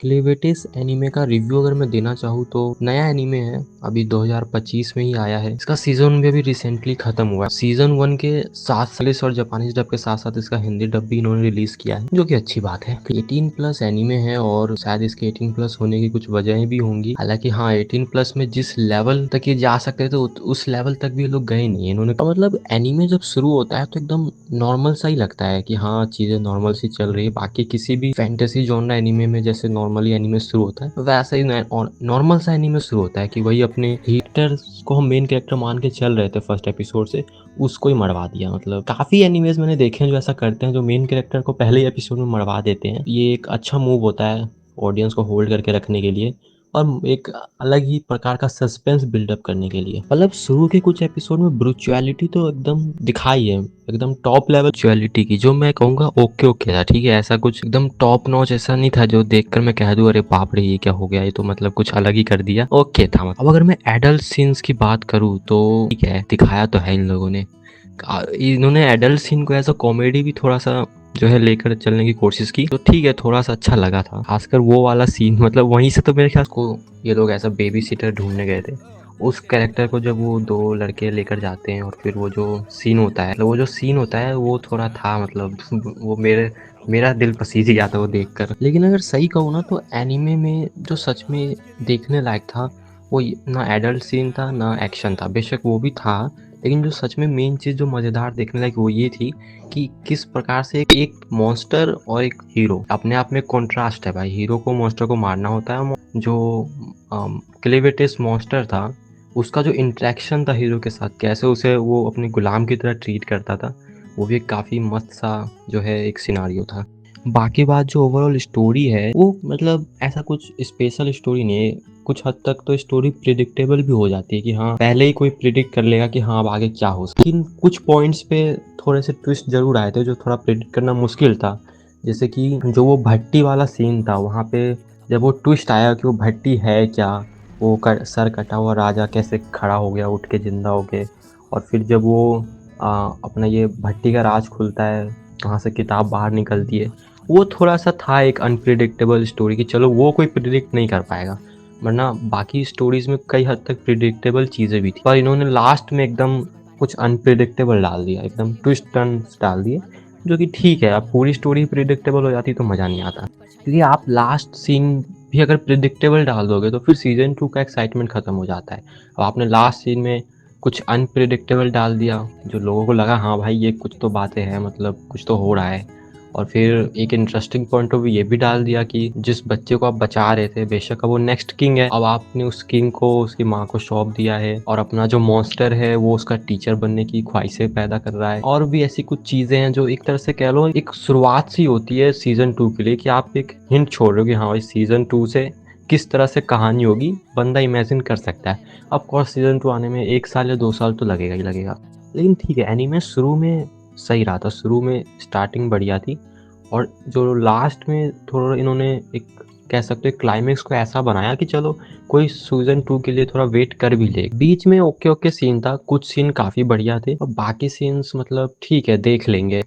क्लेवेटिस anime का review अगर मैं देना चाहूँ तो नया एनीमे है, अभी 2025 में ही आया है। इसका सीज़न भी अभी रिसेंटली खत्म हुआ है। सीज़न 1 के साथ इंग्लिश और जापानीज़ डब के साथ-साथ इसका हिंदी डब भी इन्होंने रिलीज़ किया है, जो कि अच्छी बात है। 18 प्लस एनीमे है और शायद इसके 18 प्लस होने की कुछ वजहें भी होंगी। हालाँकि हाँ, 18 प्लस में जिस लेवल तक ये जा सकते थे उस लेवल तक भी ये लोग गए नहीं। इन्होंने मतलब एनीमे जब शुरू होता है तो एकदम नॉर्मल सा ही लगता है कि हाँ, चीज़ें नॉर्मल सी चल रही है। बाकी किसी भी फैंटेसी जॉनरा एनीमे में जैसे नॉर्मली एनीमे शुरू होता है, वैसा ही नॉर्मल सा एनीमे शुरू होता है कि वही अपने कैरेक्टर्स को हम मेन कैरेक्टर मान के चल रहे थे फर्स्ट एपिसोड से, उसको ही मरवा दिया। मतलब काफ़ी एनिमेज़ मैंने देखे हैं जो ऐसा करते हैं, जो मेन कैरेक्टर को पहले ही एपिसोड में मरवा देते हैं। ये एक अच्छा मूव होता है ऑडियंस को होल्ड करके रखने के लिए और एक अलग ही प्रकार का सस्पेंस बिल्डअप करने के लिए। मतलब शुरू के कुछ एपिसोड में ब्रूचुअलिटी तो एकदम दिखाई है, एकदम टॉप लेवल ब्रूचुअलिटी की, जो मैं कहूँगा ओके ओके था। ठीक है, ऐसा कुछ एकदम टॉप नॉच ऐसा नहीं था जो देखकर मैं कह दूँ अरे बाप रे ये क्या हो गया, ये तो मतलब कुछ अलग ही कर दिया। ओके था। अब अगर मैं एडल्ट सीन्स की बात करूँ तो ठीक है, दिखाया तो है इन लोगों ने। इन्होंने एडल्ट सीन को ऐसा कॉमेडी भी थोड़ा सा जो है लेकर चलने की कोशिश की, तो ठीक है, थोड़ा सा अच्छा लगा था। खासकर वो वाला सीन, मतलब वहीं से तो मेरे ख्याल को ये लोग ऐसा बेबी सीटर ढूंढने गए थे। उस कैरेक्टर को जब वो दो लड़के लेकर जाते हैं और फिर वो जो सीन होता है, मतलब वो जो सीन होता है वो थोड़ा था, मतलब वो मेरा दिल पसीज गया था वो देखकर। लेकिन अगर सही कहूँ ना तो एनीमे में जो सच में देखने लायक था वो ना एडल्ट सीन था ना एक्शन था। बेशक वो भी था, लेकिन जो सच में मेन चीज़ जो मज़ेदार देखने लायक वो ये थी कि किस प्रकार से एक मॉन्स्टर और एक हीरो अपने आप में कॉन्ट्रास्ट है भाई। हीरो को मॉन्स्टर को मारना होता है। जो क्लेवेटिस मॉन्स्टर था, उसका जो इंटरेक्शन था हीरो के साथ, कैसे उसे वो अपने गुलाम की तरह ट्रीट करता था, वो भी काफ़ी मस्त सा जो है एक सिनारियो था। बाकी बात जो ओवरऑल स्टोरी है वो मतलब ऐसा कुछ स्पेशल स्टोरी नहीं है। कुछ हद तक तो स्टोरी प्रिडिक्टेबल भी हो जाती है कि हाँ, पहले ही कोई प्रिडिक्ट कर लेगा कि हाँ अब आगे क्या हो। लेकिन कुछ पॉइंट्स पे थोड़े से ट्विस्ट ज़रूर आए थे जो थोड़ा प्रिडिक्ट करना मुश्किल था। जैसे कि जो वो भट्टी वाला सीन था, वहाँ पे जब वो ट्विस्ट आया कि वो भट्टी है क्या, वो सर कटा हुआ राजा कैसे खड़ा हो गया उठ के ज़िंदा हो के, और फिर जब वो अपना ये भट्टी का राज खुलता है, वहाँ से किताब बाहर निकलती है, वो थोड़ा-सा था एक अनप्रेडिक्टेबल स्टोरी कि चलो वो कोई प्रिडिक्ट नहीं कर पाएगा। वरना बाकी स्टोरीज़ में कई हद तक प्रिडिक्टेबल चीज़ें भी थी। पर इन्होंने लास्ट में एकदम कुछ अनप्रेडिक्टेबल डाल दिया, एकदम ट्विस्ट टर्न्स डाल दिए, जो कि ठीक है। अब पूरी स्टोरी प्रिडिक्टेबल हो जाती तो मज़ा नहीं आता। क्योंकि आप लास्ट सीन भी अगर प्रिडिक्टेबल डाल दोगे तो फिर सीज़न 2 का एक्साइटमेंट खत्म हो जाता है। अब आपने लास्ट सीन में कुछ अनप्रेडिक्टेबल डाल दिया, जो लोगों को लगा हाँ भाई ये कुछ तो बातें हैं, मतलब कुछ तो हो रहा है। और फिर एक इंटरेस्टिंग पॉइंट ऑफ व्यू ये भी डाल दिया कि जिस बच्चे को आप बचा रहे थे, बेशक अब वो नेक्स्ट किंग है, अब आपने उस किंग को उसकी माँ को सौंप दिया है और अपना जो मॉन्स्टर है वो उसका टीचर बनने की ख्वाहिशें पैदा कर रहा है। और भी ऐसी कुछ चीज़ें हैं जो एक तरह से कह लो एक शुरुआत सी होती है सीज़न 2 के लिए, कि आप एक हिंट छोड़ रहे हो कि हाँ भाई सीज़न 2 से किस तरह से कहानी होगी, बंदा इमेजिन कर सकता है। ऑफ कोर्स सीज़न 2 आने में 1 साल या 2 साल तो लगेगा ही लगेगा। लेकिन ठीक है, एनीमे शुरू में सही रहा था, शुरू में स्टार्टिंग बढ़िया थी और जो लास्ट में थोड़ा इन्होंने एक कह सकते हैं क्लाइमेक्स को ऐसा बनाया कि चलो कोई सीज़न 2 के लिए थोड़ा वेट कर भी ले। बीच में ओके-ओके सीन था, कुछ सीन काफ़ी बढ़िया थे और बाकी सीन्स मतलब ठीक है, देख लेंगे।